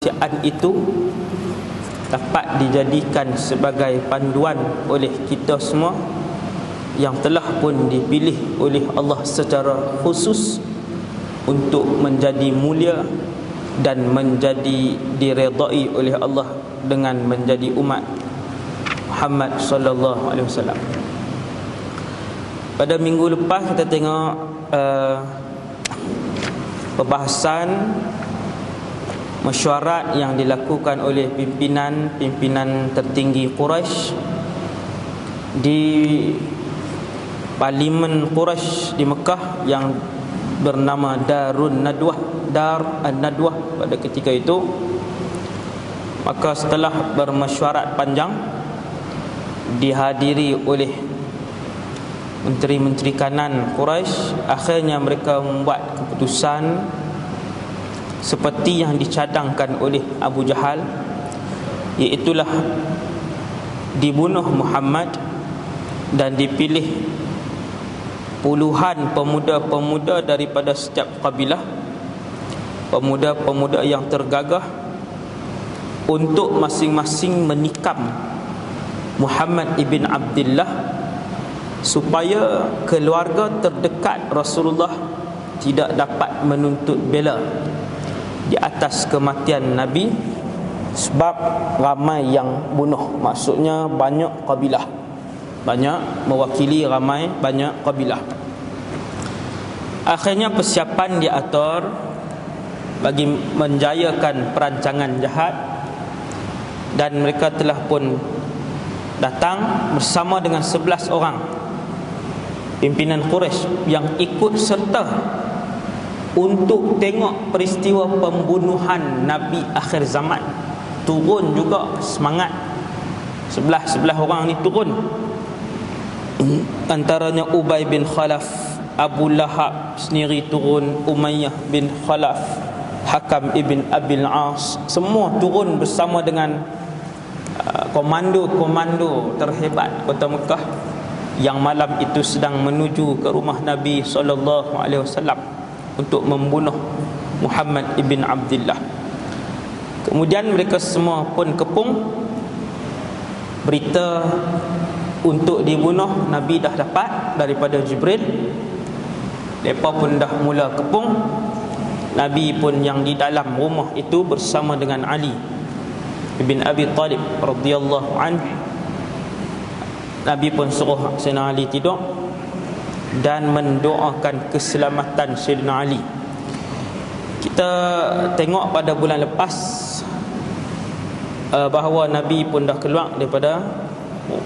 Kemanusiaan itu dapat dijadikan sebagai panduan oleh kita semua yang telah pun dipilih oleh Allah secara khusus untuk menjadi mulia dan menjadi diredai oleh Allah dengan menjadi umat Muhammad sallallahu alaihi wasallam. Pada minggu lepas kita tengok perbahasan mesyuarat yang dilakukan oleh pimpinan tertinggi Quraisy di Parlimen Quraisy di Mekah yang bernama Dar An-Nadwah pada ketika itu. Maka setelah bermesyuarat panjang dihadiri oleh menteri-menteri kanan Quraisy, akhirnya mereka membuat keputusan seperti yang dicadangkan oleh Abu Jahal, iaitulah dibunuh Muhammad dan dipilih puluhan pemuda-pemuda daripada setiap kabilah, pemuda-pemuda yang tergagah, untuk masing-masing menikam Muhammad ibn Abdullah supaya keluarga terdekat Rasulullah tidak dapat menuntut bela di atas kematian Nabi, sebab ramai yang bunuh. Maksudnya banyak kabilah, banyak mewakili ramai banyak kabilah. Akhirnya persiapan diatur bagi menjayakan perancangan jahat, dan mereka telah pun datang bersama dengan 11 orang pimpinan Quraisy yang ikut serta untuk tengok peristiwa pembunuhan Nabi akhir zaman. Turun juga semangat, 11 orang ni turun. Antaranya Ubay bin Khalaf, Abu Lahab sendiri turun, Umayyah bin Khalaf, Hakam ibn Abil As, semua turun bersama dengan komando-komando terhebat kota Mekah yang malam itu sedang menuju ke rumah Nabi sallallahu alaihi wasallam untuk membunuh Muhammad ibn Abdullah. Kemudian mereka semua pun kepung. Berita untuk dibunuh Nabi dah dapat daripada Jibril. Mereka pun dah mula kepung. Nabi pun yang di dalam rumah itu bersama dengan Ali ibn Abi Talib radhiyallahu anhu. Nabi pun suruh Sayyidina Ali tidur dan mendoakan keselamatan Sayyidina Ali. Kita tengok pada bulan lepas bahawa Nabi pun dah keluar daripada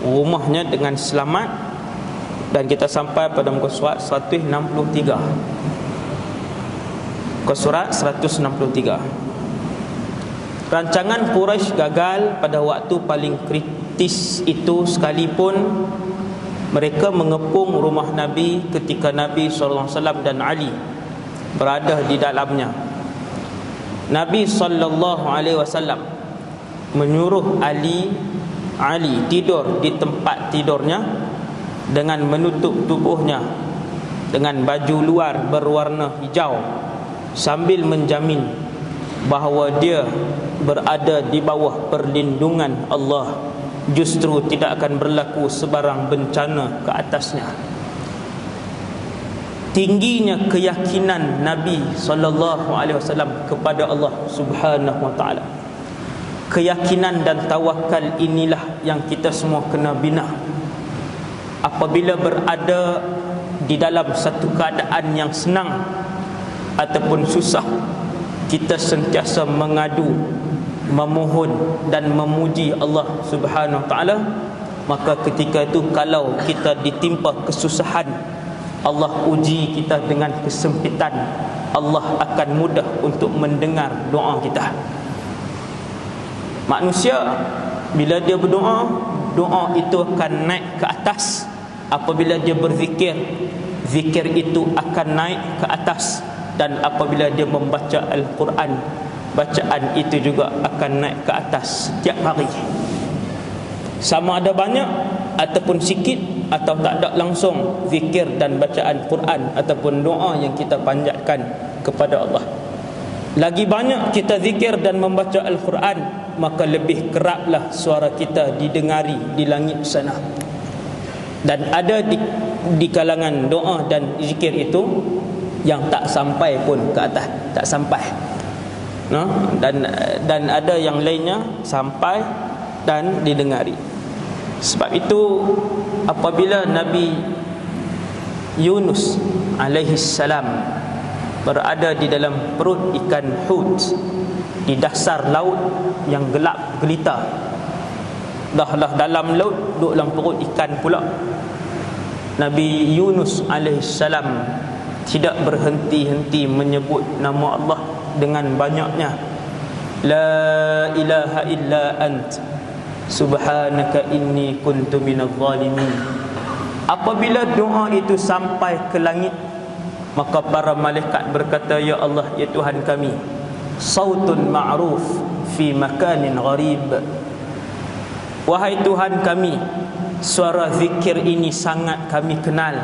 rumahnya dengan selamat, dan kita sampai pada muka surat 163. Muka surat 163. Rancangan Quraisy gagal pada waktu paling kritis itu, sekalipun mereka mengepung rumah Nabi ketika Nabi SAW dan Ali berada di dalamnya. Nabi SAW menyuruh Ali tidur di tempat tidurnya dengan menutup tubuhnya dengan baju luar berwarna hijau, sambil menjamin bahawa dia berada di bawah perlindungan Allah, justru tidak akan berlaku sebarang bencana ke atasnya. Tingginya keyakinan Nabi SAW kepada Allah Subhanahu wa taala. Keyakinan dan tawakal inilah yang kita semua kena bina. Apabila berada di dalam satu keadaan yang senang ataupun susah, kita sentiasa mengadu, memohon dan memuji Allah Subhanahu wa taala. Maka ketika itu kalau kita ditimpa kesusahan, Allah uji kita dengan kesempitan, Allah akan mudah untuk mendengar doa kita. Manusia bila dia berdoa, doa itu akan naik ke atas. Apabila dia berzikir, zikir itu akan naik ke atas. Dan apabila dia membaca Al-Quran, bacaan itu juga akan naik ke atas setiap hari. Sama ada banyak ataupun sikit, atau tak ada langsung zikir dan bacaan Quran ataupun doa yang kita panjatkan kepada Allah. lagi banyak kita zikir dan membaca Al-Quran, maka lebih keraplah suara kita didengari di langit sana. Dan ada di kalangan doa dan zikir itu yang tak sampai pun ke atas, tak sampai, no? Dan ada yang lainnya sampai dan didengari. Sebab itu apabila Nabi Yunus alaihi salam berada di dalam perut ikan Hut, di dasar laut yang gelap gelita, dah dalam laut, duduk dalam perut ikan pula, Nabi Yunus alaihissalam tidak berhenti-henti menyebut nama Allah dengan banyaknya. La ilaha illa ant subhanaka inni kuntu minadh zalimin. Apabila doa itu sampai ke langit, maka para malaikat berkata, ya Allah, ya Tuhan kami, sautun ma'ruf fi makanin gharib. Wahai Tuhan kami, suara zikir ini sangat kami kenal,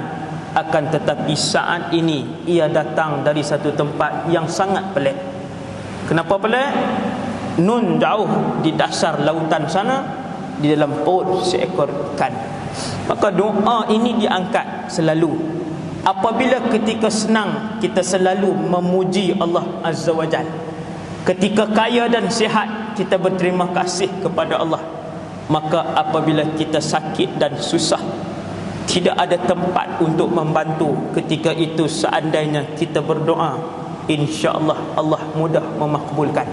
akan tetapi saat ini ia datang dari satu tempat yang sangat pelik. Kenapa pelik? Nun jauh di dasar lautan sana, di dalam perut seekor ikan. Maka doa ini diangkat selalu. Apabila ketika senang, kita selalu memuji Allah Azza wa Jalla. Ketika kaya dan sihat, kita berterima kasih kepada Allah. Maka apabila kita sakit dan susah, tidak ada tempat untuk membantu, ketika itu seandainya kita berdoa, insya-Allah Allah mudah memakbulkan.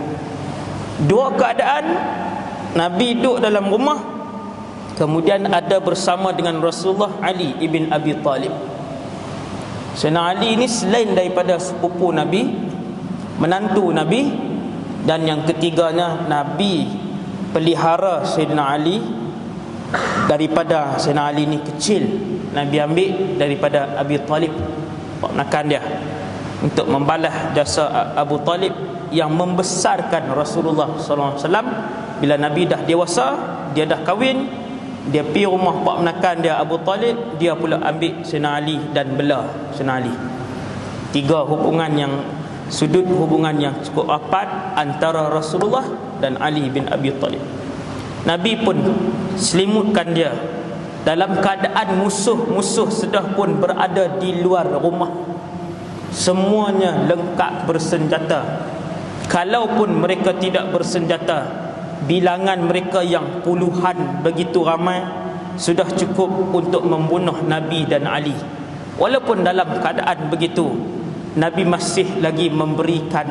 Dua keadaan, Nabi duduk dalam rumah, kemudian ada bersama dengan Rasulullah Ali ibn Abi Talib. Sayyidina Ali ini selain daripada sepupu Nabi, menantu Nabi, dan yang ketiganya Nabi pelihara Sayyidina Ali. Daripada Sayyidina Ali ini kecil, Nabi ambil daripada Abi Talib, ponakan dia, untuk membalas jasa Abu Talib yang membesarkan Rasulullah SAW. Bila Nabi dah dewasa, dia dah kahwin, dia pergi rumah pak menakan dia Abu Talib, dia pula ambil Sayyidina Ali dan bela Sayyidina Ali. Tiga hubungan yang, sudut hubungan yang cukup rapat antara Rasulullah dan Ali bin Abi Talib. Nabi pun selimutkan dia dalam keadaan musuh-musuh sedah pun berada di luar rumah. Semuanya lengkap bersenjata. Kalaupun mereka tidak bersenjata, bilangan mereka yang puluhan begitu ramai sudah cukup untuk membunuh Nabi dan Ali. Walaupun dalam keadaan begitu, Nabi masih lagi memberikan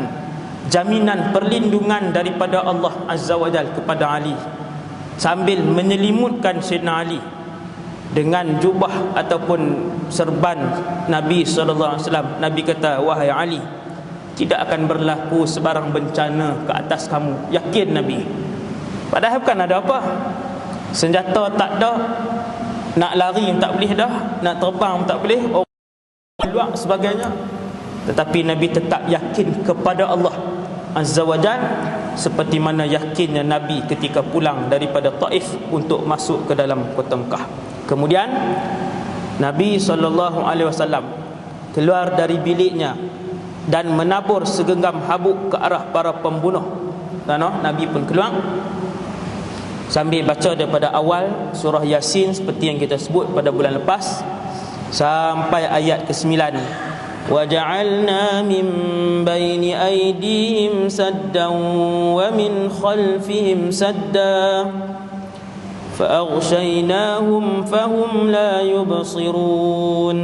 jaminan perlindungan daripada Allah Azza wa Jalla kepada Ali, sambil menyelimutkan Sayyidina Ali dengan jubah ataupun serban Nabi SAW. Nabi kata, wahai Ali, tidak akan berlaku sebarang bencana ke atas kamu. Yakin Nabi. Padahal bukan ada apa, senjata tak ada, nak lari tak boleh dah, nak terbang tak boleh, orang luar sebagainya. Tetapi Nabi tetap yakin kepada Allah Azza wa Jalla, seperti mana yakinnya Nabi ketika pulang daripada Taif untuk masuk ke dalam kota Mekah. Kemudian Nabi SAW keluar dari biliknya dan menabur segenggam habuk ke arah para pembunuh. Nabi pun keluar sambil baca daripada awal surah Yasin seperti yang kita sebut pada bulan lepas sampai ayat ke-9. وَجَعَلْنَا مِنْ بَيْنِ أَيْدِيهِمْ سَدًّا وَمِنْ خَلْفِهِمْ سَدًّا فَأَغْشَيْنَاهُمْ فَهُمْ لَا يُبْصِرُونَ.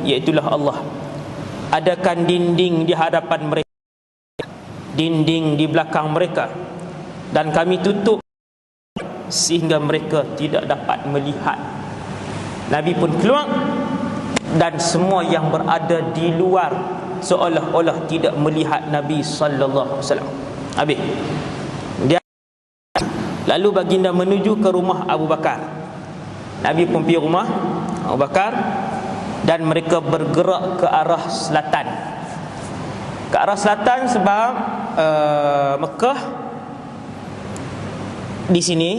Iaitulah Allah adakan dinding di hadapan mereka, dinding di belakang mereka, dan kami tutup sehingga mereka tidak dapat melihat. Nabi pun keluar, dan semua yang berada di luar seolah-olah tidak melihat Nabi sallallahu alaihi wasallam. Habis dia, lalu baginda menuju ke rumah Abu Bakar. Nabi pun pergi rumah Abu Bakar, dan mereka bergerak ke arah selatan. Ke arah selatan sebab Mekah di sini,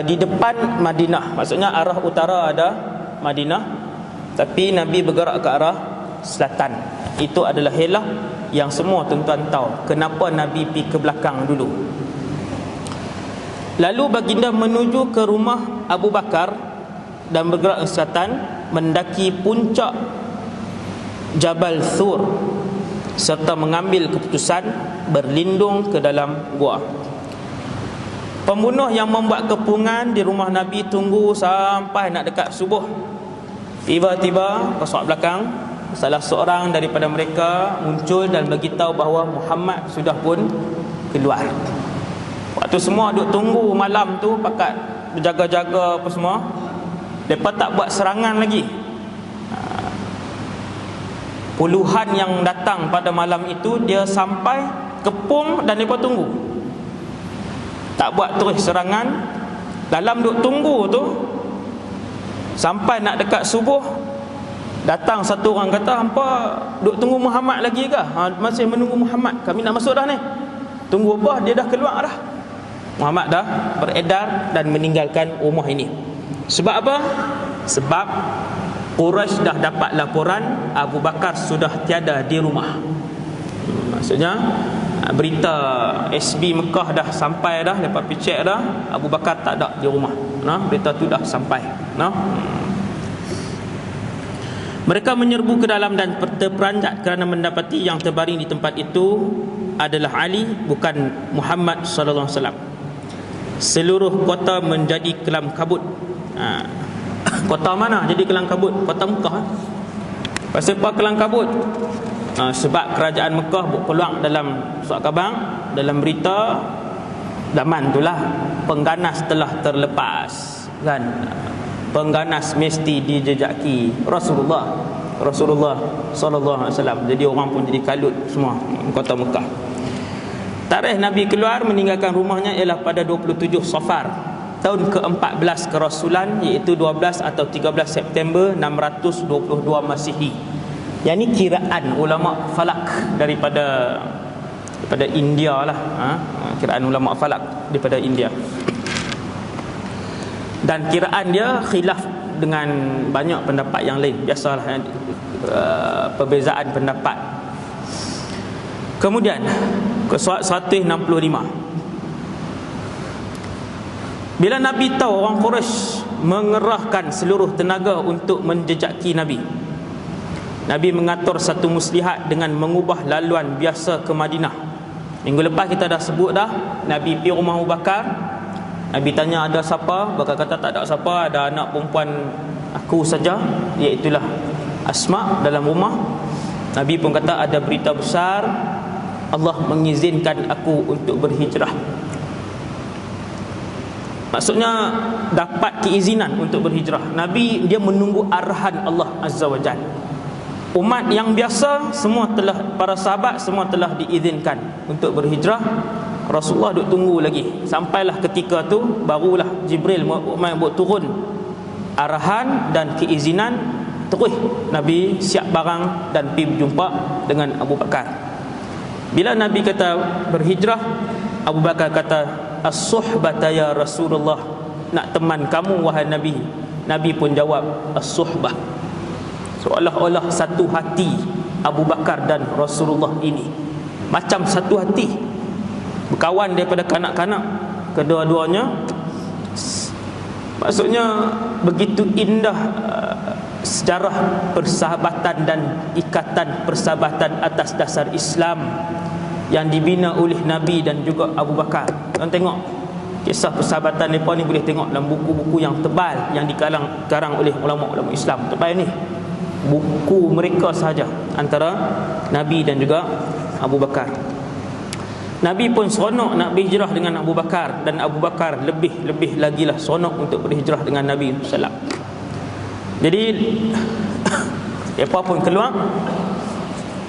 di depan Madinah. Maksudnya arah utara ada Madinah, tapi Nabi bergerak ke arah selatan. Itu adalah helah yang semua tuan-tuan tahu. Kenapa Nabi pergi ke belakang dulu. Lalu baginda menuju ke rumah Abu Bakar dan bergerak ke selatan, mendaki puncak Jabal Thur serta mengambil keputusan berlindung ke dalam gua. Pembunuh yang membuat kepungan di rumah Nabi tunggu sampai nak dekat subuh. Tiba-tiba pesawat belakang, salah seorang daripada mereka muncul dan beritahu bahawa Muhammad sudah pun keluar. Waktu semua duduk tunggu malam tu, pakat berjaga-jaga apa semua, mereka tak buat serangan lagi. Puluhan yang datang pada malam itu, dia sampai kepung dan mereka tunggu, tak buat terus serangan. Dalam duk tunggu tu, sampai nak dekat subuh, datang satu orang kata, hampa duk tunggu Muhammad lagi ke? Masih menunggu Muhammad, kami nak masuk dah ni. Tunggu apa? Dia dah keluar dah. Muhammad dah beredar dan meninggalkan rumah ini. Sebab apa? Sebab Quraisy dah dapat laporan Abu Bakar sudah tiada di rumah. Maksudnya berita SB Mekah dah sampai dah, lepas pergi cek dah, Abu Bakar tak ada di rumah. Berita tu dah sampai. Mereka menyerbu ke dalam dan terperanjat kerana mendapati yang terbaring di tempat itu adalah Ali, bukan Muhammad sallallahu alaihi wasallam. Seluruh kota menjadi kelam kabut. Kota mana jadi kelam kabut? Kota Mekah. Pasal apa kelam kabut? Sebab kerajaan Mekah keluar dalam surat khabar, dalam berita zaman itulah pengganas telah terlepas, kan? Pengganas mesti dijejaki Rasulullah sallallahu alaihi wasallam. Jadi orang pun jadi kalut semua kota Mekah. Tarikh Nabi keluar meninggalkan rumahnya ialah pada 27 Safar tahun ke-14 kerasulan, iaitu 12 atau 13 September 622 Masihi. Yang ni kiraan ulama falak daripada India lah. Kiraan ulama falak daripada India. Dan kiraan dia khilaf dengan banyak pendapat yang lain. Biasalah perbezaan pendapat. Kemudian ke surat 165, bila Nabi tahu orang Quraisy mengerahkan seluruh tenaga untuk menjejaki Nabi, Nabi mengatur satu muslihat dengan mengubah laluan biasa ke Madinah. Minggu lepas kita dah sebut dah, Nabi pergi rumah Abu Bakar. Nabi tanya ada siapa? Bakar kata tak ada siapa, ada anak perempuan aku saja, iaitulah Asma dalam rumah. Nabi pun kata ada berita besar, Allah mengizinkan aku untuk berhijrah. Maksudnya dapat keizinan untuk berhijrah. Nabi dia menunggu arahan Allah Azza wa Jalla. Umat yang biasa semua telah, para sahabat semua telah diizinkan untuk berhijrah. Rasulullah duk tunggu lagi. Sampailah ketika tu barulah Jibril buat turun arahan dan keizinan, terus Nabi siap barang dan pergi berjumpa dengan Abu Bakar. Bila Nabi kata berhijrah, Abu Bakar kata as-suhbata ya Rasulullah, nak teman kamu wahai Nabi. Nabi pun jawab as-suhbah. Seolah-olah satu hati Abu Bakar dan Rasulullah ini macam satu hati, berkawan daripada kanak-kanak kedua-duanya. Maksudnya begitu indah sejarah persahabatan dan ikatan persahabatan atas dasar Islam yang dibina oleh Nabi dan juga Abu Bakar. Kalian tengok kisah persahabatan mereka ni, boleh tengok dalam buku-buku yang tebal yang dikarang oleh ulama-ulama Islam. Tebal ni buku mereka sahaja antara Nabi dan juga Abu Bakar. Nabi pun seronok nak berhijrah dengan Abu Bakar, dan Abu Bakar lebih lagi lah seronok untuk berhijrah dengan Nabi sallallahu alaihi wasallam. Jadi mereka pun keluar,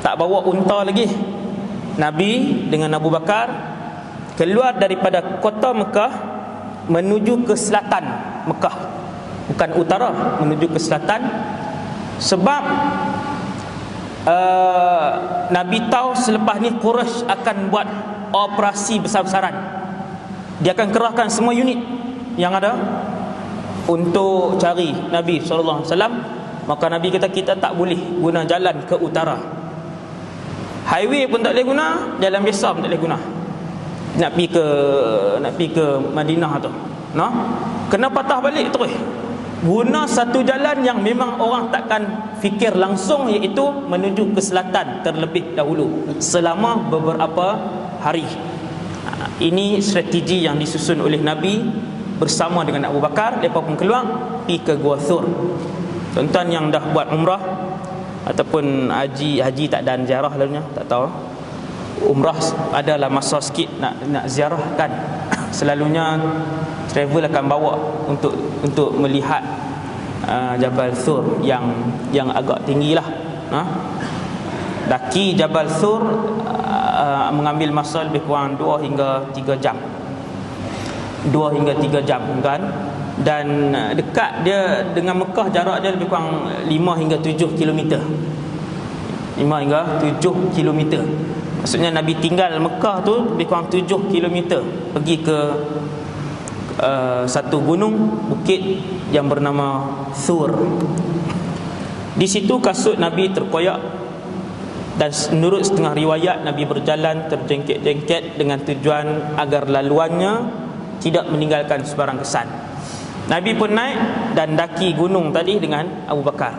tak bawa unta lagi. Nabi dengan Abu Bakar keluar daripada kota Mekah menuju ke selatan Mekah, bukan utara, menuju ke selatan. Sebab Nabi tahu selepas ni Quraisy akan buat operasi besar-besaran. Dia akan kerahkan semua unit yang ada untuk cari Nabi SAW. Maka Nabi kata kita tak boleh guna jalan ke utara, Highway pun tak boleh guna, jalan biasa pun tak boleh guna. Nak pergi ke Madinah tu, no? Kena patah balik terus. Guna satu jalan yang memang orang takkan fikir langsung, iaitu menuju ke selatan terlebih dahulu selama beberapa hari. Ini strategi yang disusun oleh Nabi bersama dengan Abu Bakar. Mereka pun keluar pergi ke Gua Thur. Tuan-tuan yang dah buat umrah ataupun haji tak dan ziarah lalunya, tak tahu. Umrah adalah masa sikit nak ziarah kan. Selalunya travel akan bawa untuk melihat Jabal Thur yang agak tinggi lah. Daki Jabal Thur mengambil masa lebih kurang 2 hingga 3 jam. 2 hingga 3 jam kan. Dan dekat dia dengan Mekah, jarak dia lebih kurang 5 hingga 7 km. 5 hingga 7 km. Maksudnya Nabi tinggal Mekah tu lebih kurang 7 km pergi ke satu gunung bukit yang bernama Thur. Di situ kasut Nabi terkoyak, dan menurut setengah riwayat Nabi berjalan terjengket-jengket dengan tujuan agar laluannya tidak meninggalkan sebarang kesan. Nabi pun naik dan daki gunung tadi dengan Abu Bakar.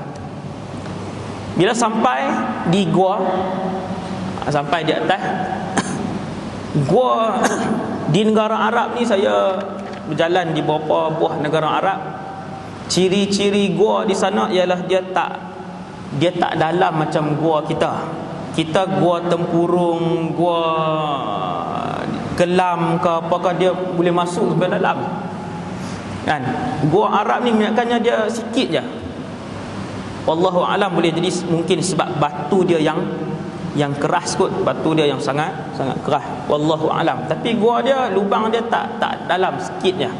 Bila sampai di gua, sampai di atas gua di negara Arab ni, saya berjalan di beberapa buah negara Arab. Ciri-ciri gua di sana ialah dia tak dalam macam gua kita. Kita gua tempurung, gua kelam ke apakah, dia boleh masuk sampai dalam kan. Gua Arab ni kebanyakannya dia sikit je. Wallahu alam, boleh jadi mungkin sebab batu dia yang keras kot, batu dia yang sangat keras, wallahu alam. Tapi gua dia, lubang dia tak dalam, sikit je.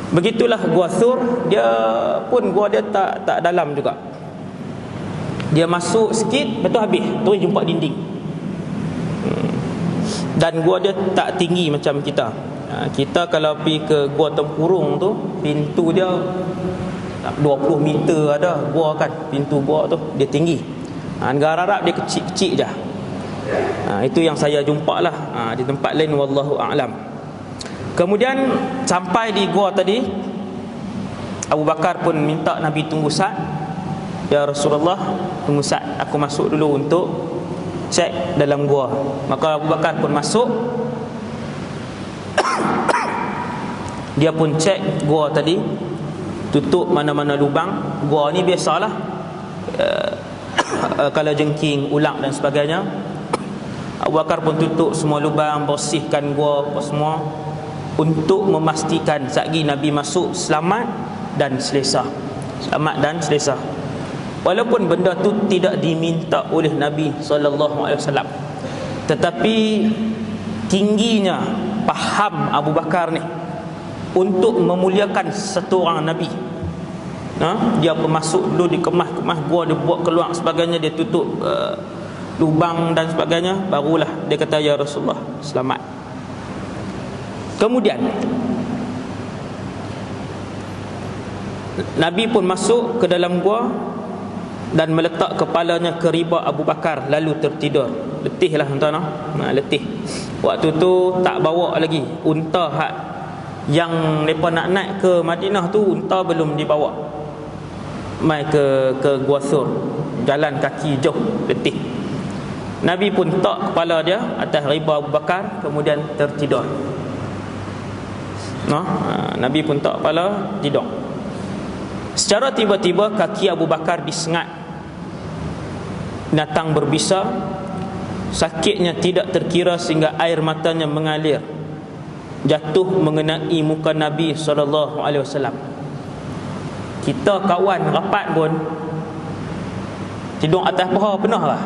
Begitulah Gua Thur, dia pun gua dia tak dalam juga. Dia masuk sikit, betul habis, terus jumpa dinding. Dan gua dia tak tinggi macam kita. Kita kalau pergi ke Gua Tempurung tu, pintu dia 20 meter ada gua kan, pintu gua tu dia tinggi. Negara Arab dia kecil-kecil je. Itu yang saya jumpa lah. Di tempat lain wallahu a'lam. Kemudian sampai di gua tadi, Abu Bakar pun minta Nabi tunggu sat. Ya Rasulullah, tunggu sat, aku masuk dulu untuk cek dalam gua. Maka Abu Bakar pun masuk. Dia pun cek gua tadi, tutup mana-mana lubang. Gua ni biasalah, kalau jengking, ulang dan sebagainya. Abu Bakar pun tutup semua lubang, bersihkan gua apa semua, untuk memastikan satgi Nabi masuk selamat dan selesa. Selamat dan selesa. Walaupun benda tu tidak diminta oleh Nabi SAW, tetapi tingginya faham Abu Bakar ni untuk memuliakan satu orang Nabi. Dia masuk dulu, dikemas-kemas gua, dia buat keluar sebagainya, dia tutup lubang dan sebagainya, barulah dia kata ya Rasulullah, selamat. Kemudian Nabi pun masuk ke dalam gua dan meletak kepalanya ke riba Abu Bakar, lalu tertidur. Letih lah tuan-tuan, letih. Waktu tu tak bawa lagi unta yang mereka nak naik ke Madinah tu, unta belum dibawa. Mai ke Gua Thur, jalan kaki jauh, letih. Nabi pun letak kepala dia atas riba Abu Bakar, kemudian tertidur. Nabi pun letak kepala, tidur. Secara tiba-tiba kaki Abu Bakar disengat binatang berbisa. Sakitnya tidak terkira sehingga air matanya mengalir, jatuh mengenai muka Nabi SAW. Kita kawan rapat pun tidur atas paha pernah lah.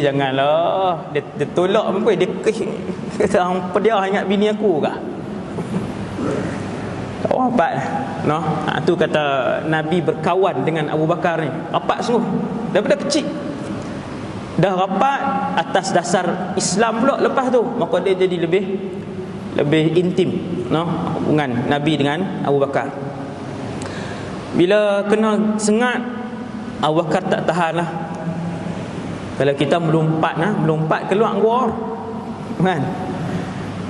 Janganlah, dia tolak pun, dia kata apa dia ingat bini aku kah? Orang rapat tu kata Nabi berkawan dengan Abu Bakar ni, rapat sungguh daripada kecil. Dah rapat atas dasar Islam pula lepas tu, maka dia jadi lebih intim hubungan Nabi dengan Abu Bakar. Bila kena sengat, Abu Bakar tak tahan lah. Kalau kita melompat keluar gua kan.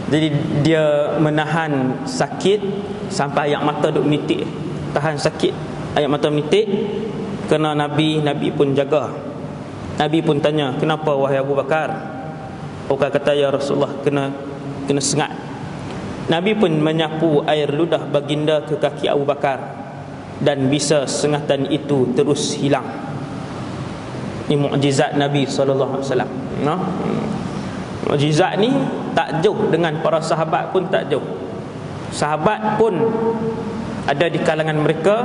Jadi dia menahan sakit sampai air mata duk menitik. Tahan sakit, air mata menitik. Kerana Nabi pun jaga. Nabi pun tanya, "Kenapa wahai Abu Bakar?" Orang kata, "Ya Rasulullah, kena sengat." Nabi pun menyapu air ludah baginda ke kaki Abu Bakar, dan bisa sengatan itu terus hilang. Ini mukjizat Nabi SAW. Mukjizat ni tak jauh dengan para sahabat pun tak jauh. Sahabat pun ada di kalangan mereka,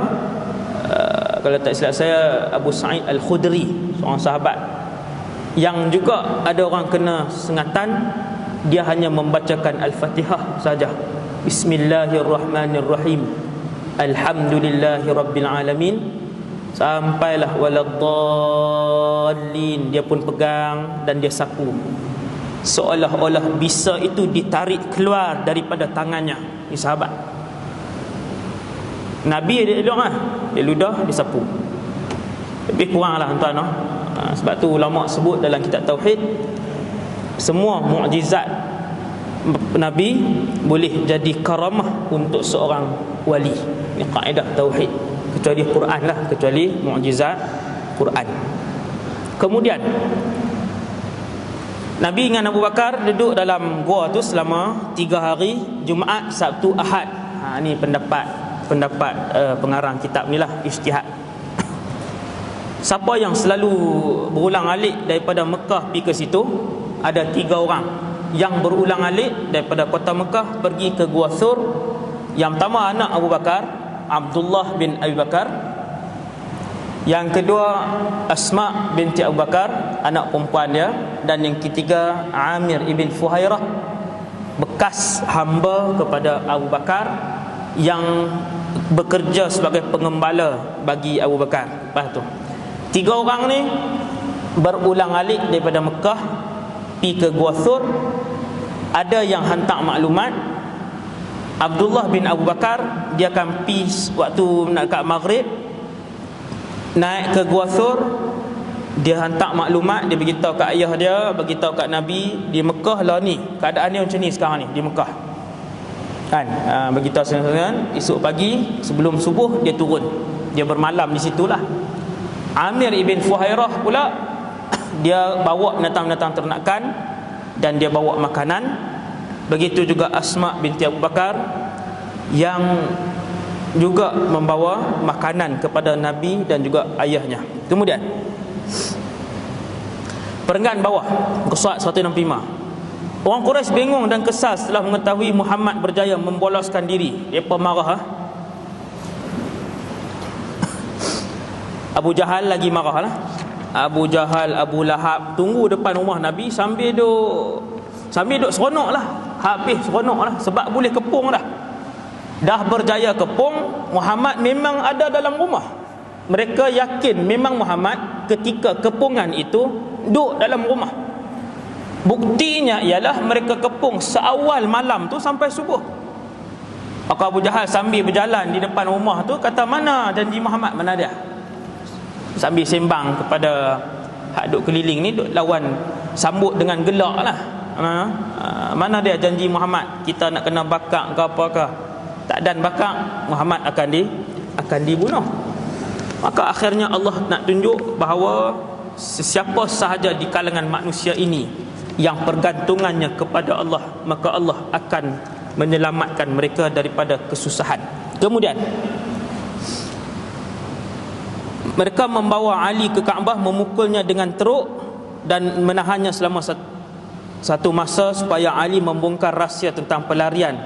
kalau tak silap saya, Abu Sa'id Al-Khudri, seorang sahabat yang juga ada orang kena sengatan. Dia hanya membacakan Al-Fatihah saja. Bismillahirrahmanirrahim, Alhamdulillahirabbil alamin, sampailah waladdallin. Dia pun pegang dan dia sapu, seolah-olah bisa itu ditarik keluar daripada tangannya. Ini sahabat. Nabi dia elok lah, dia ludah, dia sapu. Lebih kurang lah tuan-tuan. Sebab tu ulama sebut dalam kitab Tauhid, semua mukjizat Nabi boleh jadi karamah untuk seorang wali. Ini kaedah Tauhid. Kecuali Quran lah, kecuali mukjizat Quran. Kemudian Nabi dengan Abu Bakar duduk dalam gua tu selama 3 hari, Jumaat, Sabtu, Ahad. Ni pendapat pengarang kitab ni lah, ijtihad. Siapa yang selalu berulang alik daripada Mekah pergi ke situ, ada 3 orang yang berulang alik daripada kota Mekah pergi ke Gua Thur. Yang pertama anak Abu Bakar, Abdullah bin Abi Bakar. Yang kedua Asma binti Abu Bakar, anak perempuan dia. Dan yang ketiga Amir ibn Fuhairah, bekas hamba kepada Abu Bakar yang bekerja sebagai pengembala bagi Abu Bakar. Lepas tu 3 orang ni berulang alik daripada Mekah pergi ke Gua Thur. Ada yang hantar maklumat. Abdullah bin Abu Bakar dia akan pergi waktu nak kat maghrib, naik ke Gua Thur. Dia hantar maklumat, dia beritahu kat ayah dia, beritahu kat Nabi, di Mekah lah ni, keadaan dia macam ni sekarang ni di Mekah kan. Beritahu senang-senang. Esok pagi sebelum subuh dia turun, dia bermalam di situlah. Amir ibn Fuhairah pula dia bawa binatang-binatang ternakan dan dia bawa makanan. Begitu juga Asma binti Abu Bakar yang juga membawa makanan kepada Nabi dan juga ayahnya. Kemudian perenggan bawah, Qasad 165. Orang Quraisy bingung dan kesal setelah mengetahui Muhammad berjaya memboloskan diri. Mereka marah. Abu Jahal lagi marah lah. Abu Jahal, Abu Lahab tunggu depan rumah Nabi sambil duk seronok lah. Habis seronok lah sebab boleh kepung dah. Dah berjaya kepung, Muhammad memang ada dalam rumah. Mereka yakin memang Muhammad ketika kepungan itu duduk dalam rumah. Buktinya ialah mereka kepung seawal malam tu sampai subuh. Maka Abu Jahal sambil berjalan di depan rumah tu kata, "Mana janji Muhammad, mana dia?" Sambil sembang kepada hak duk keliling ni, duk lawan, sambut dengan gelak lah. Mana dia janji Muhammad, kita nak kena bakar ke apakah? Tak dan bakar, Muhammad akan dibunuh. Maka akhirnya Allah nak tunjuk bahawa sesiapa sahaja di kalangan manusia ini yang pergantungannya kepada Allah, maka Allah akan menyelamatkan mereka daripada kesusahan. Kemudian mereka membawa Ali ke Kaabah, memukulnya dengan teruk dan menahannya selama satu masa supaya Ali membongkar rahsia tentang pelarian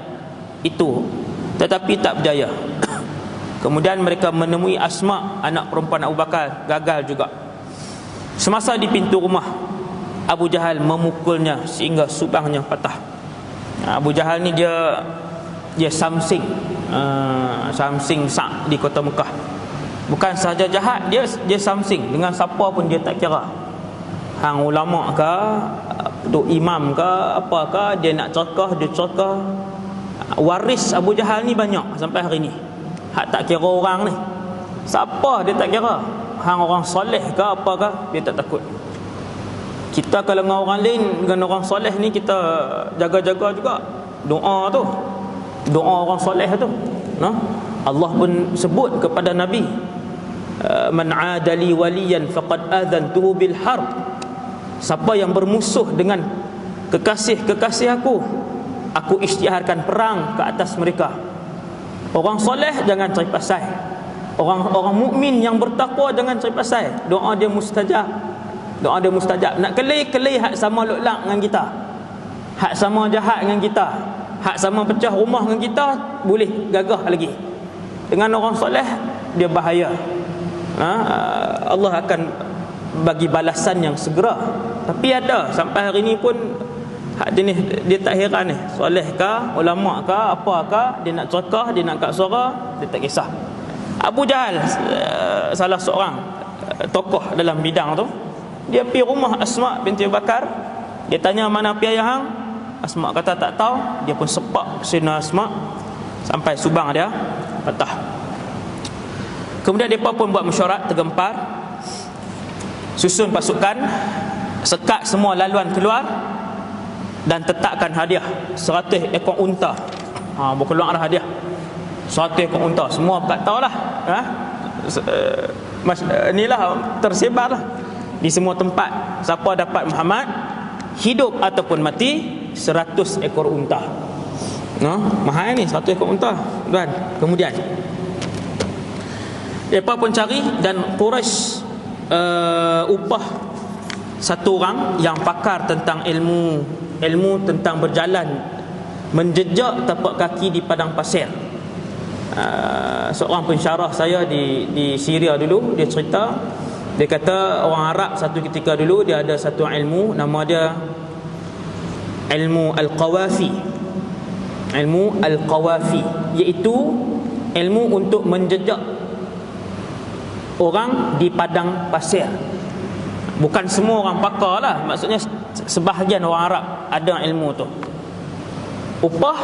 itu, tetapi tak berjaya. Kemudian mereka menemui Asma, anak perempuan Abu Bakar, gagal juga. Semasa di pintu rumah, Abu Jahal memukulnya sehingga subangnya patah. Abu Jahal ni dia samsing sak di kota Mekah. Bukan sahaja jahat, dia samsing dengan siapa pun dia tak kira. Hang ulama ke, duk imam ke, apa ke, dia nak cerkah, dia cerkah. Waris Abu Jahal ni banyak sampai hari ni. Hak tak kira orang ni, siapa dia tak kira. Hang orang soleh ke apa ke, dia tak takut. Kita kalau dengan orang lain, dengan orang soleh ni, kita jaga-jaga juga doa tu, doa orang soleh tu. Allah pun sebut kepada Nabi, man adali waliyan faqad adhantuhu bil harb. Siapa yang bermusuh dengan kekasih-kekasih aku isytiharkan perang ke atas mereka. Orang soleh jangan cari pasal. Orang mukmin yang bertakwa jangan cari pasal. Doa dia mustajab. Doa dia mustajab. Nak kelai hak sama lok-lak dengan kita, hak sama jahat dengan kita, hak sama pecah rumah dengan kita, boleh gagah lagi. Dengan orang soleh dia bahaya. Allah akan bagi balasan yang segera. Tapi ada sampai hari ni pun hak jenis dia tak heran ni, soleh ke, ulama ke, apa ke, dia nak cerakah, dia nak kat suara, dia tak kisah. Abu Jahal, salah seorang tokoh dalam bidang tu, dia pergi rumah Asma binti Abu Bakar. Dia tanya, mana pergi ayah hang? Asma kata tak tahu. Dia pun sepak Sayyidina Asma sampai subang dia patah. Kemudian mereka pun buat mesyuarat, tergempar, susun pasukan, sekat semua laluan keluar, dan tetapkan hadiah 100 ekor unta. Berkeluarlah hadiah 100 ekor unta. Semua tak tahulah, inilah tersebarlah di semua tempat. Siapa dapat Muhammad, hidup ataupun mati, 100 ekor unta. Mahal ni 100 ekor unta, tuan. Kemudian mereka pun cari, dan Quraisy upah satu orang yang pakar tentang ilmu tentang berjalan, menjejak tapak kaki di padang pasir. Seorang pensyarah saya di Syria dulu, dia cerita, dia kata orang Arab satu ketika dulu dia ada satu ilmu, nama dia ilmu al-qawafi. Ilmu al-qawafi iaitu ilmu untuk menjejak orang di padang pasir. Bukan semua orang pakar lah, maksudnya sebahagian orang Arab ada ilmu tu. Upah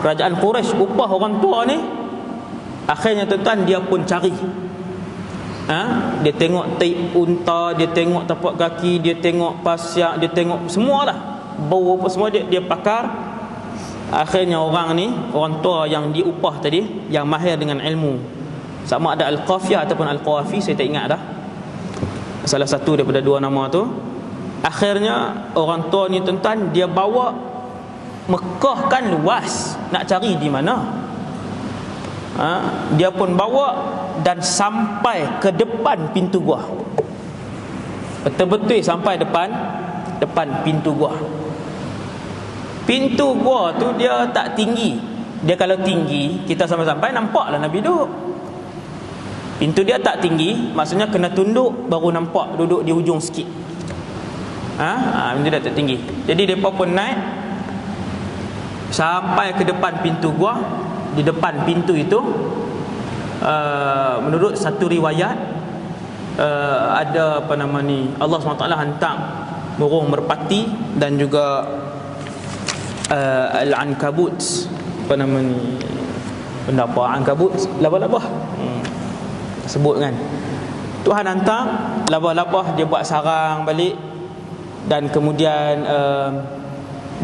kerajaan Quraisy, upah orang tua ni, akhirnya tuan-tuan dia pun cari. Dia tengok tape unta, dia tengok tapak kaki, dia tengok pasyak, dia tengok semualah, bau apa semua, dia pakar. Akhirnya orang ni, orang tua yang diupah tadi, yang mahir dengan ilmu, sama ada Al-Qafiyah ataupun Al-Qawafi, saya tak ingat dah, salah satu daripada dua nama tu. Akhirnya orang tua ni tuan-tuan, dia bawa Mekah kan luas, nak cari di mana. Dia pun bawa dan sampai ke depan pintu gua, betul-betul sampai depan pintu gua. Pintu gua tu dia tak tinggi. Dia kalau tinggi, kita sampai-sampai nampaklah Nabi duduk. Pintu dia tak tinggi, maksudnya kena tunduk baru nampak duduk di ujung sikit. Pintu dia tak tinggi. Jadi mereka pun naik sampai ke depan pintu gua. Di depan pintu itu, menurut satu riwayat, ada Allah SWT hantar burung merpati dan juga al-ankabut, benda apa ankabut, labah-labah, sebut kan. Tuhan hantar labah-labah, dia buat sarang balik, dan kemudian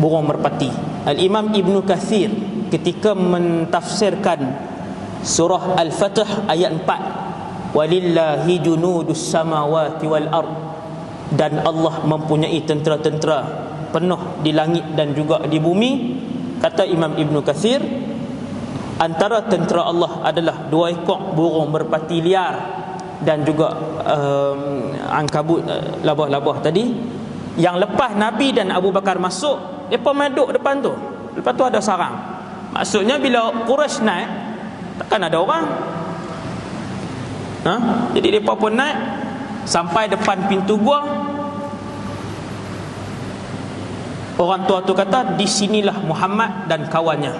burung merpati. Al-Imam Ibn Kathir ketika mentafsirkan surah Al-Fatih ayat 4, walillahi junudus samawati wal ard, dan Allah mempunyai tentera-tentera penuh di langit dan juga di bumi, kata Imam Ibn Kathir, antara tentera Allah adalah 2 ekor burung merpati liar dan juga ankabut, labah-labah tadi, yang lepas Nabi dan Abu Bakar masuk, mereka duduk depan tu. Lepas tu ada sarang. Maksudnya bila Quraisy naik, takkan ada orang. Jadi mereka pun naik sampai depan pintu gua. Orang tua tu kata, di sinilah Muhammad dan kawannya.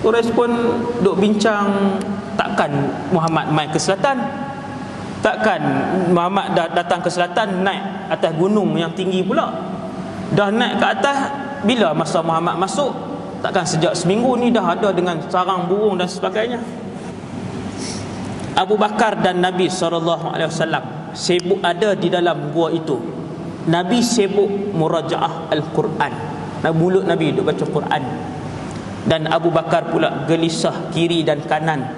Quraisy pun duk bincang, takkan Muhammad main ke selatan, takkan Muhammad datang ke selatan, naik atas gunung yang tinggi pula. Dah naik ke atas, bila masa Muhammad masuk? Takkan sejak seminggu ni dah ada dengan sarang burung dan sebagainya. Abu Bakar dan Nabi SAW sibuk ada di dalam gua itu. Nabi sibuk murajaah Al-Quran. Mulut Nabi duk baca Quran. Dan Abu Bakar pula gelisah kiri dan kanan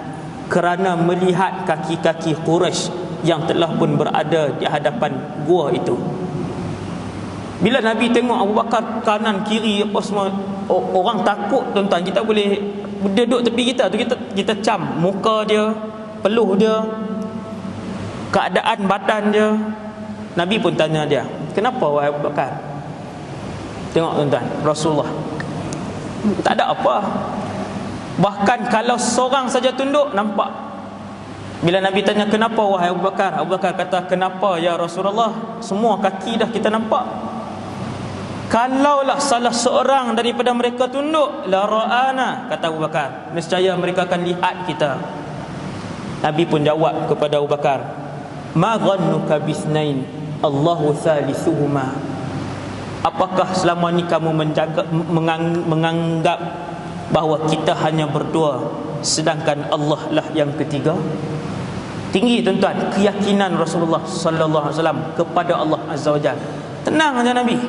kerana melihat kaki-kaki Quraisy yang telah pun berada di hadapan gua itu. Bila Nabi tengok Abu Bakar kanan kiri apa semua, orang takut tuan-tuan. Kita boleh duduk tepi kita tu, kita cam muka dia, peluh dia, keadaan badan dia. Nabi pun tanya dia, "Kenapa wahai Abu Bakar?" Tengok tuan-tuan, Rasulullah tak ada apa. Bahkan kalau seorang saja tunduk, nampak. Bila Nabi tanya, "Kenapa wahai Abu Bakar?" Abu Bakar kata, "Kenapa ya Rasulullah? Semua kaki dah kita nampak. Kalaulah salah seorang daripada mereka tunduk, la ra'ana," kata Abu Bakar, "nescaya mereka akan lihat kita." Nabi pun jawab kepada Abu Bakar, "Ma dhannuka bisnain Allahu thalithuhuma." Apakah selama ni kamu menganggap bahawa kita hanya berdua sedangkan Allah lah yang ketiga? Tinggi tuan-tuan keyakinan Rasulullah sallallahu alaihi wasallam kepada Allah Azza wa Jalla. Tenang aja Nabi.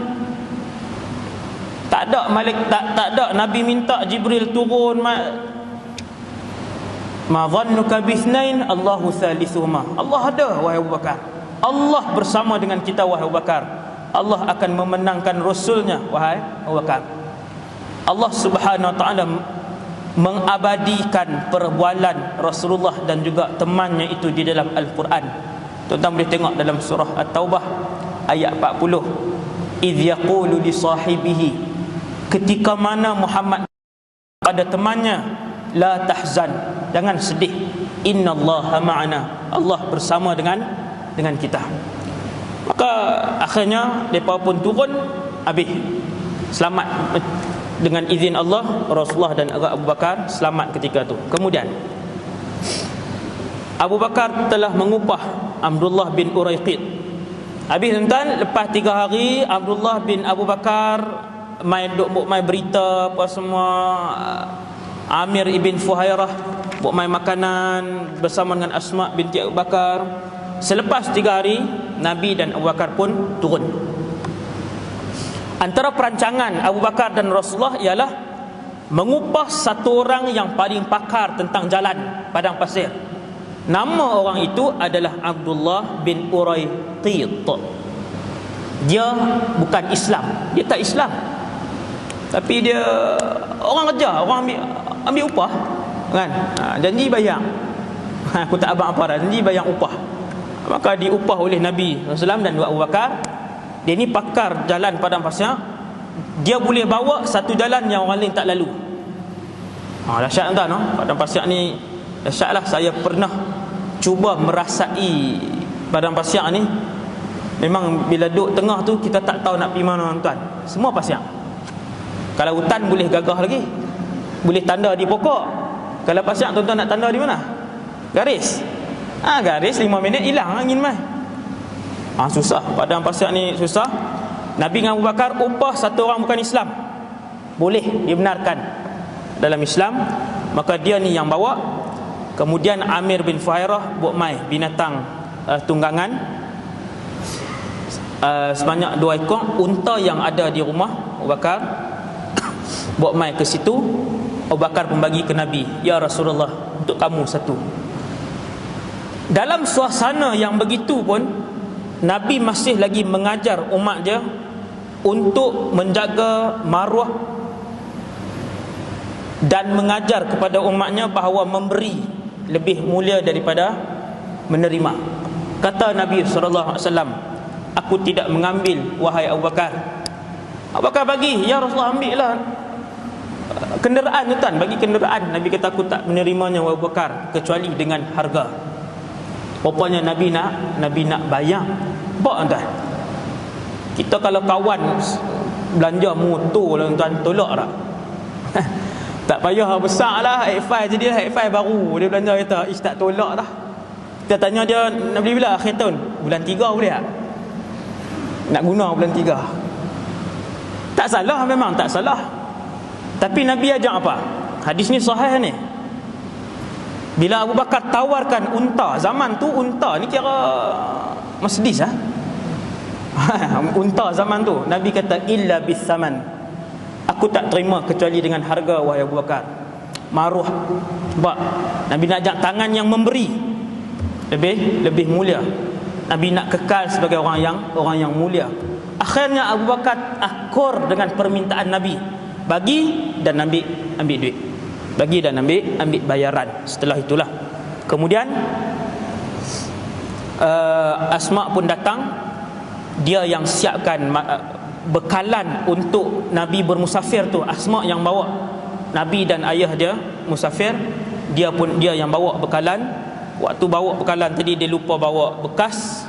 Tak ada Nabi minta Jibril turun, ma dhannuka bithnain Allahu thalithuhuma. Allah ada wahai Abu Bakar. Allah bersama dengan kita wahai Abu Bakar. Allah akan memenangkan Rasulnya wahai Abu Bakar. Allah Subhanahu wa taala mengabadikan perbualan Rasulullah dan juga temannya itu di dalam Al-Quran. Tuan-tuan boleh tengok dalam surah At-Taubah ayat 40. Idh yaqulu li sahibihi, ketika mana Muhammad pada temannya, la tahzan, jangan sedih, innallaha ma'ana, Allah bersama dengan kita. Maka akhirnya mereka pun turun, habis selamat dengan izin Allah. Rasulullah dan Abu Bakar selamat ketika itu. Kemudian Abu Bakar telah mengupah Abdullah bin Uraiqid. Habis tuan-tuan, lepas 3 hari Abdullah bin Abu Bakar mai berita apa semua, Amir ibn Fuhairah buat mai makanan bersama dengan Asma binti Abu Bakar. Selepas 3 hari Nabi dan Abu Bakar pun turun. Antara perancangan Abu Bakar dan Rasulullah ialah mengupah satu orang yang paling pakar tentang jalan padang pasir. Nama orang itu adalah Abdullah bin Uraiqid. Dia bukan Islam, dia tak Islam, tapi dia orang kerja, orang ambil upah kan. Janji bayar. Aku tak abang apa dah, janji bayar upah. Maka diupah oleh Nabi SAW dan Abu Bakar. Dia ni pakar jalan padang pasir. Dia boleh bawa satu jalan yang orang lain tak lalu. Dahsyat tuan-tuan, no? Padang pasir ni dahsyatlah. Saya pernah cuba merasai padang pasir ni. Memang bila duduk tengah tu, kita tak tahu nak pergi mana tuan. Semua pasir. Kalau hutan boleh gagah lagi, boleh tanda di pokok. Kalau pasir tuan-tuan nak tanda di mana? Garis. Garis 5 minit hilang angin mai. Susah. Padang pasir ni susah. Nabi dengan Abu Bakar upah satu orang bukan Islam, boleh dibenarkan dalam Islam. Maka dia ni yang bawa. Kemudian Amir bin Fuhairah buat mai binatang tunggangan sebanyak 2 ekor unta yang ada di rumah Abu Bakar. Buat mai ke situ. Abu Bakar pun bagi ke Nabi, "Ya Rasulullah, untuk kamu satu." Dalam suasana yang begitu pun Nabi masih lagi mengajar umat dia untuk menjaga maruah dan mengajar kepada umatnya bahawa memberi lebih mulia daripada menerima. Kata Nabi SAW, "Aku tidak mengambil wahai Abu Bakar." Abu Bakar bagi, "Ya Rasulullah, ambil lah kenderaan tuan, bagi kenderaan." Nabi kata, "Aku tak menerimanya wahai Abu Bakar kecuali dengan harga." Rupanya Nabi nak bayar. Apa tuan? Kita kalau kawan belanja motor lah tuan, tolak tak? Tak payah besar lah, X5 je dia, X5 baru dia belanja kata, tak tolak dah. Kita tanya dia, nak beli bila akhir tahun? Bulan 3 boleh tak? Nak guna bulan 3. Tak salah, memang tak salah. Tapi Nabi ajak apa? Hadis ni sahih ni. Bila Abu Bakar tawarkan unta, zaman tu unta ni kira Mercedes lah. Unta zaman tu Nabi kata illa bisaman, aku tak terima kecuali dengan harga wahai Abu Bakar. Maruh. Sebab Nabi nak ajak tangan yang memberi lebih mulia. Nabi nak kekal sebagai orang yang mulia. Akhirnya Abu Bakar akur dengan permintaan Nabi, bagi dan ambil duit, bagi dan ambil bayaran. Setelah itulah kemudian Asma pun datang. Dia yang siapkan bekalan untuk Nabi bermusafir tu. Asma yang bawa. Nabi dan ayah dia musafir, dia yang bawa bekalan. Waktu bawa bekalan tadi dia lupa bawa bekas,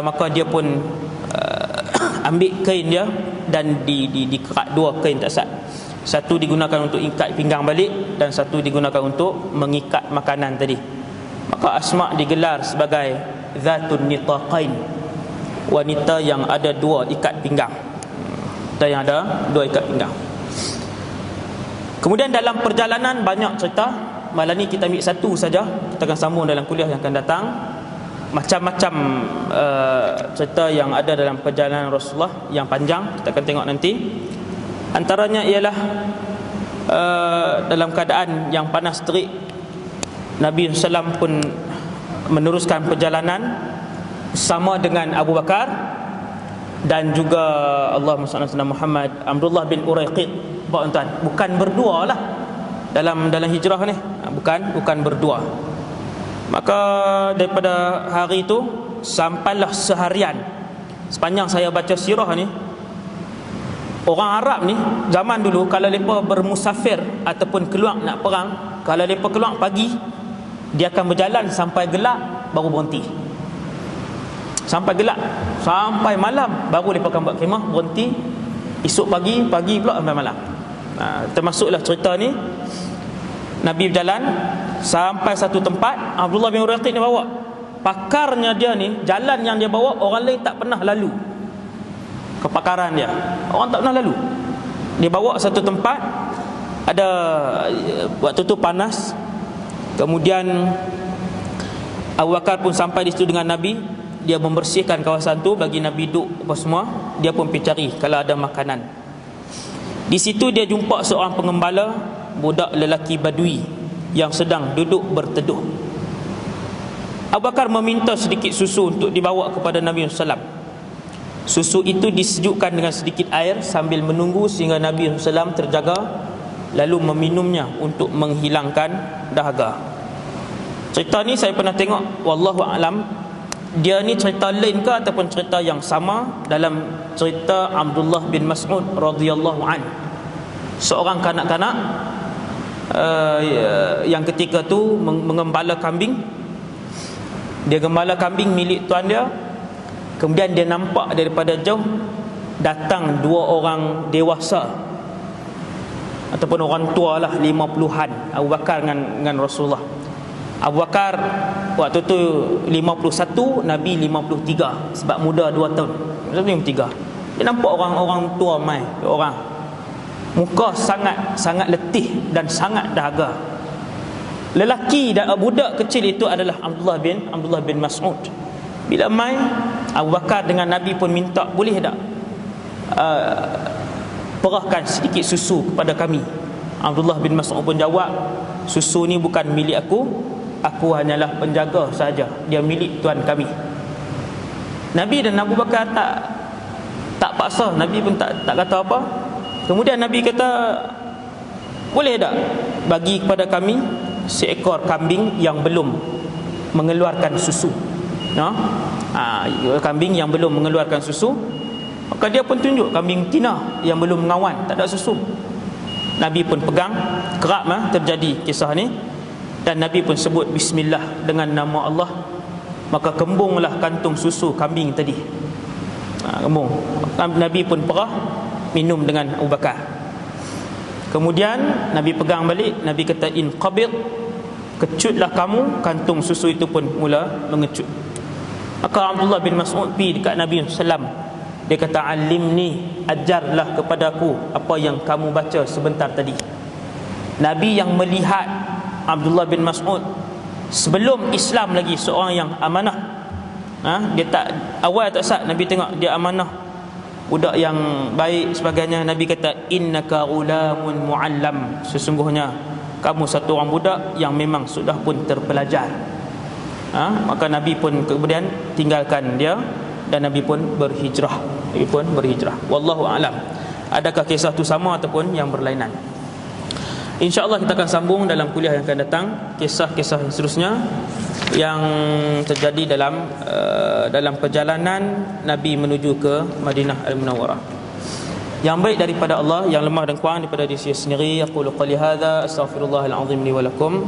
maka dia pun ambil kain dia dan dikerat dua kain tak sat. Satu digunakan untuk ikat pinggang balik dan satu digunakan untuk mengikat makanan tadi. Maka Asma digelar sebagai Zatun Nitaqain, wanita yang ada dua ikat pinggang. Kemudian dalam perjalanan banyak cerita. Malam ni kita ambil satu saja. Kita akan sambung dalam kuliah yang akan datang. Macam-macam cerita yang ada dalam perjalanan Rasulullah yang panjang, kita akan tengok nanti. Antaranya ialah dalam keadaan yang panas terik, Nabi SAW pun meneruskan perjalanan sama dengan Abu Bakar dan juga Allahumma salli ala Muhammad, Abdullah bin Uraiqid. Bukan berdua lah dalam hijrah ni, bukan berdua. Maka daripada hari itu sampailah seharian. Sepanjang saya baca sirah ni, orang Arab ni zaman dulu kalau mereka bermusafir ataupun keluar nak perang, kalau mereka keluar pagi, dia akan berjalan sampai gelap baru berhenti. Sampai gelap, sampai malam baru mereka akan buat khemah, berhenti. Esok pagi pula sampai malam. Termasuklah cerita ni. Nabi berjalan sampai satu tempat, Abdullah bin Uraiqid ni bawa. Pakarnya dia ni, jalan yang dia bawa orang lain tak pernah lalu. Kepakaran dia, orang tak pernah lalu. Dia bawa satu tempat, ada waktu tu panas. Kemudian Abu Bakar pun sampai di situ dengan Nabi. Dia membersihkan kawasan tu bagi Nabi duduk apa semua. Dia pun pergi cari kalau ada makanan. Di situ dia jumpa seorang pengembala, budak lelaki Badui yang sedang duduk berteduh. Abu Bakar meminta sedikit susu untuk dibawa kepada Nabi SAW. Susu itu disejukkan dengan sedikit air sambil menunggu sehingga Nabi SAW terjaga, lalu meminumnya untuk menghilangkan dahaga. Cerita ni saya pernah tengok, wallahu a'lam, dia ni cerita lain ke ataupun cerita yang sama dalam cerita Abdullah bin Mas'ud radhiyallahu an. Seorang kanak-kanak yang ketika tu mengembala kambing. Dia gembala kambing milik tuan dia. Kemudian dia nampak daripada jauh datang dua orang dewasa ataupun orang tua lah, 50-an, Abu Bakar dengan Rasulullah. Abu Bakar waktu tu 51, Nabi 53, sebab muda 2 tahun. Nabi 53. Dia nampak orang-orang tua mai, orang muka sangat letih dan sangat dahaga. Lelaki dan budak kecil itu adalah Abdullah bin Mas'ud. Bila mai, Abu Bakar dengan Nabi pun minta, boleh tak perahkan sedikit susu kepada kami. Abdullah bin Mas'ud pun jawab, susu ni bukan milik aku hanyalah penjaga saja, dia milik tuan kami. Nabi dan Abu Bakar tak paksa, Nabi pun tak kata apa. Kemudian Nabi kata, boleh tak bagi kepada kami seekor kambing yang belum mengeluarkan susu, kambing yang belum mengeluarkan susu. Maka dia pun tunjuk kambing tina yang belum mengawan, tak ada susu. Nabi pun pegang, kerap terjadi kisah ni. Dan Nabi pun sebut bismillah dengan nama Allah. Maka kembunglah kantung susu kambing tadi. Kembung. Nabi pun perah, minum dengan Abu Bakar. Kemudian Nabi pegang balik, Nabi kata inqabid, kecutlah kamu. Kantung susu itu pun mula mengecut. Maka Abdullah bin Mas'ud pergi dekat Nabi SAW. Dia kata, alimni, ajarlah kepadaku apa yang kamu baca sebentar tadi. Nabi yang melihat Abdullah bin Mas'ud sebelum Islam lagi seorang yang amanah, Dia tak, awal tak sat, Nabi tengok dia amanah, budak yang baik sebagainya. Nabi kata, innaka ghulamun muallam, sesungguhnya kamu satu orang budak yang memang sudah pun terpelajar. Maka Nabi pun kemudian tinggalkan dia dan Nabi pun berhijrah. Wallahu a'lam. Adakah kisah itu sama ataupun yang berlainan? InsyaAllah kita akan sambung dalam kuliah yang akan datang, kisah-kisah yang seterusnya yang terjadi dalam perjalanan Nabi menuju ke Madinah Al-Munawwarah. Yang baik daripada Allah, yang lemah dan kurang daripada diri sendiri. Aqulu qali hadza astaghfirullahal azim li wa lakum.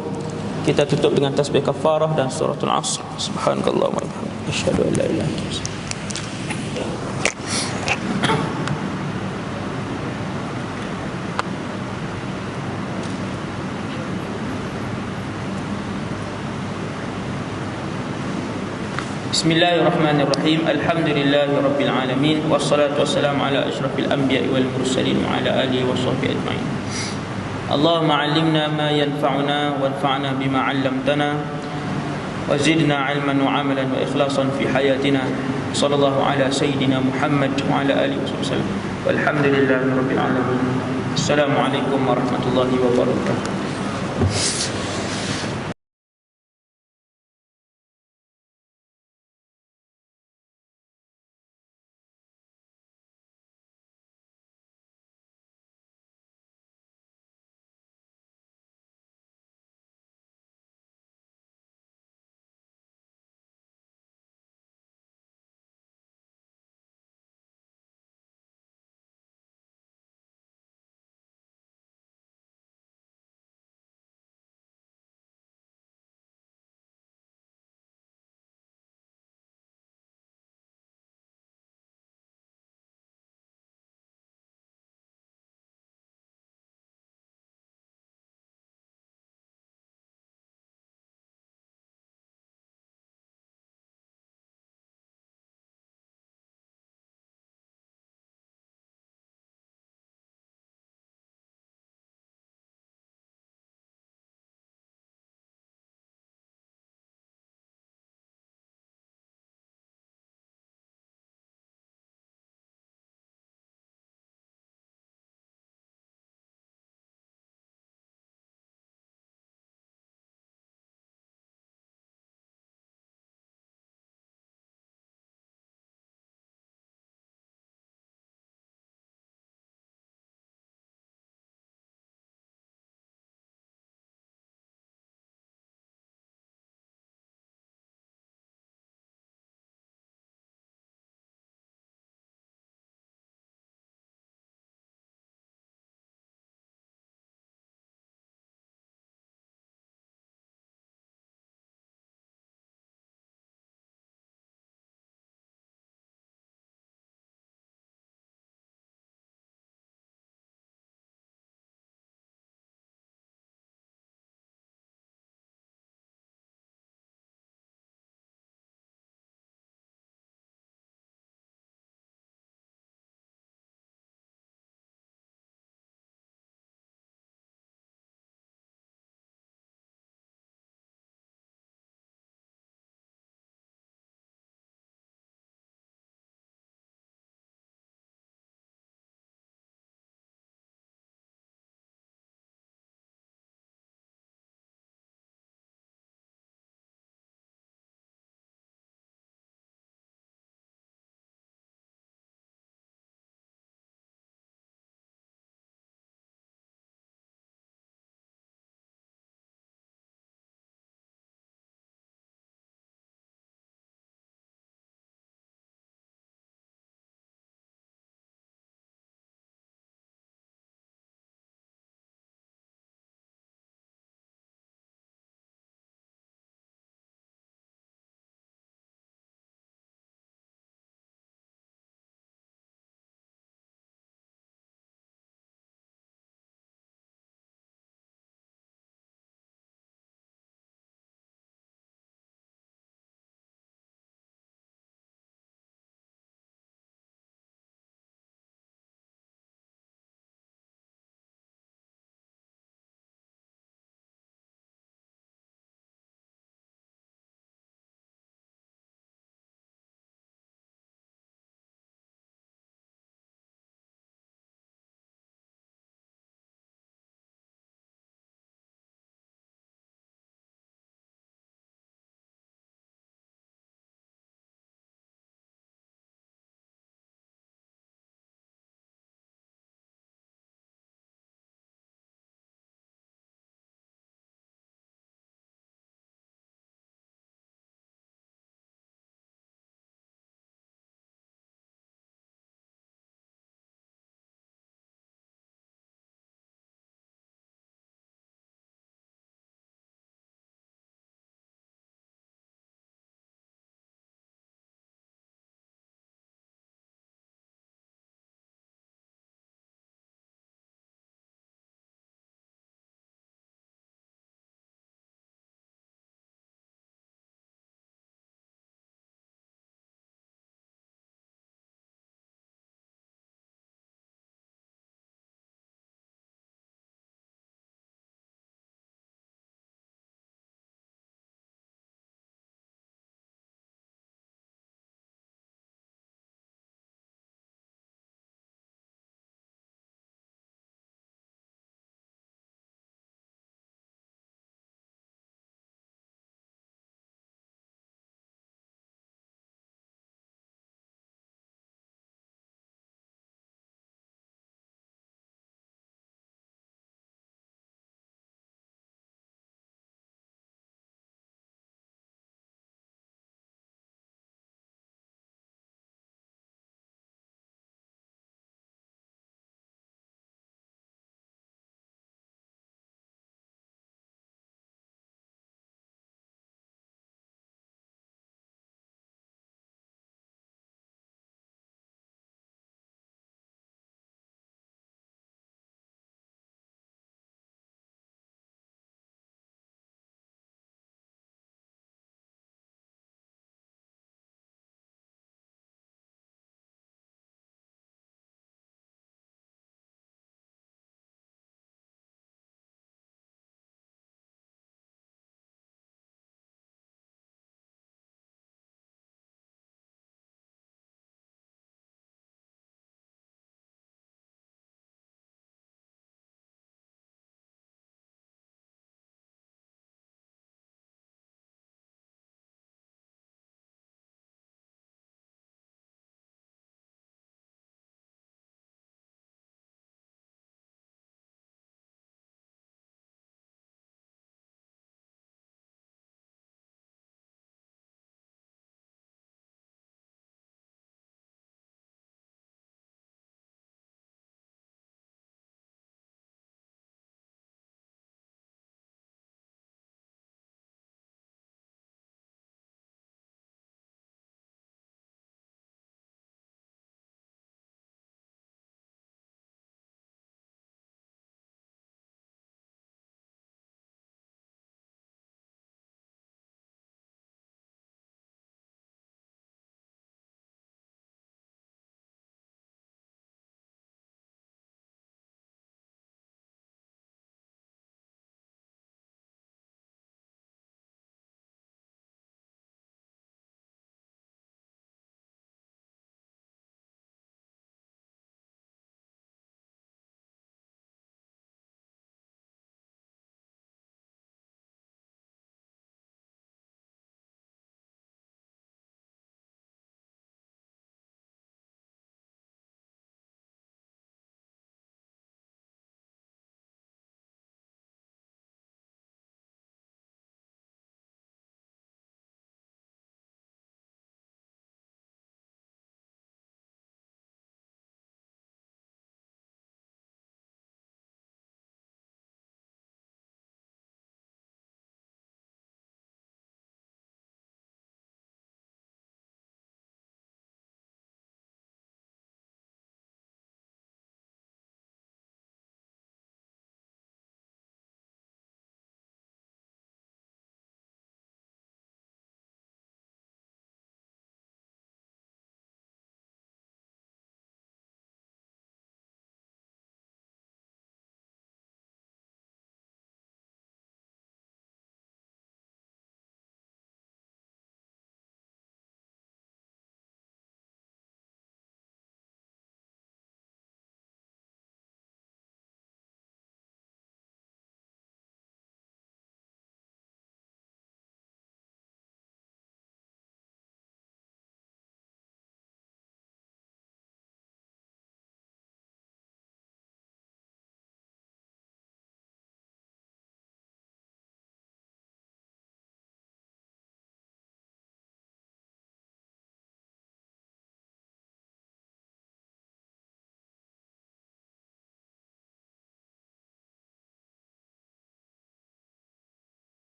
Kita tutup dengan tasbih kafarah dan suratul Asr. Subhanakallahumma wa bihamdika asyhadu an la ilaha illa anta. Bismillahirrahmanirrahim. Alhamdulillahi rabbil alamin, wassalatu wassalamu ala asyrafil anbiya'i wal mursalin wa ala alihi washabbihi ajma'in. Allahumma 'allimna ma yanfa'una wanfa'na bima 'allamtana wa zidna 'ilman wa 'amalan wa ikhlasan fi hayatina. Sallallahu ala sayyidina Muhammad wa ala alihi wasallam. Walhamdulillahi rabbil alamin. Assalamualaikum warahmatullahi wabarakatuh.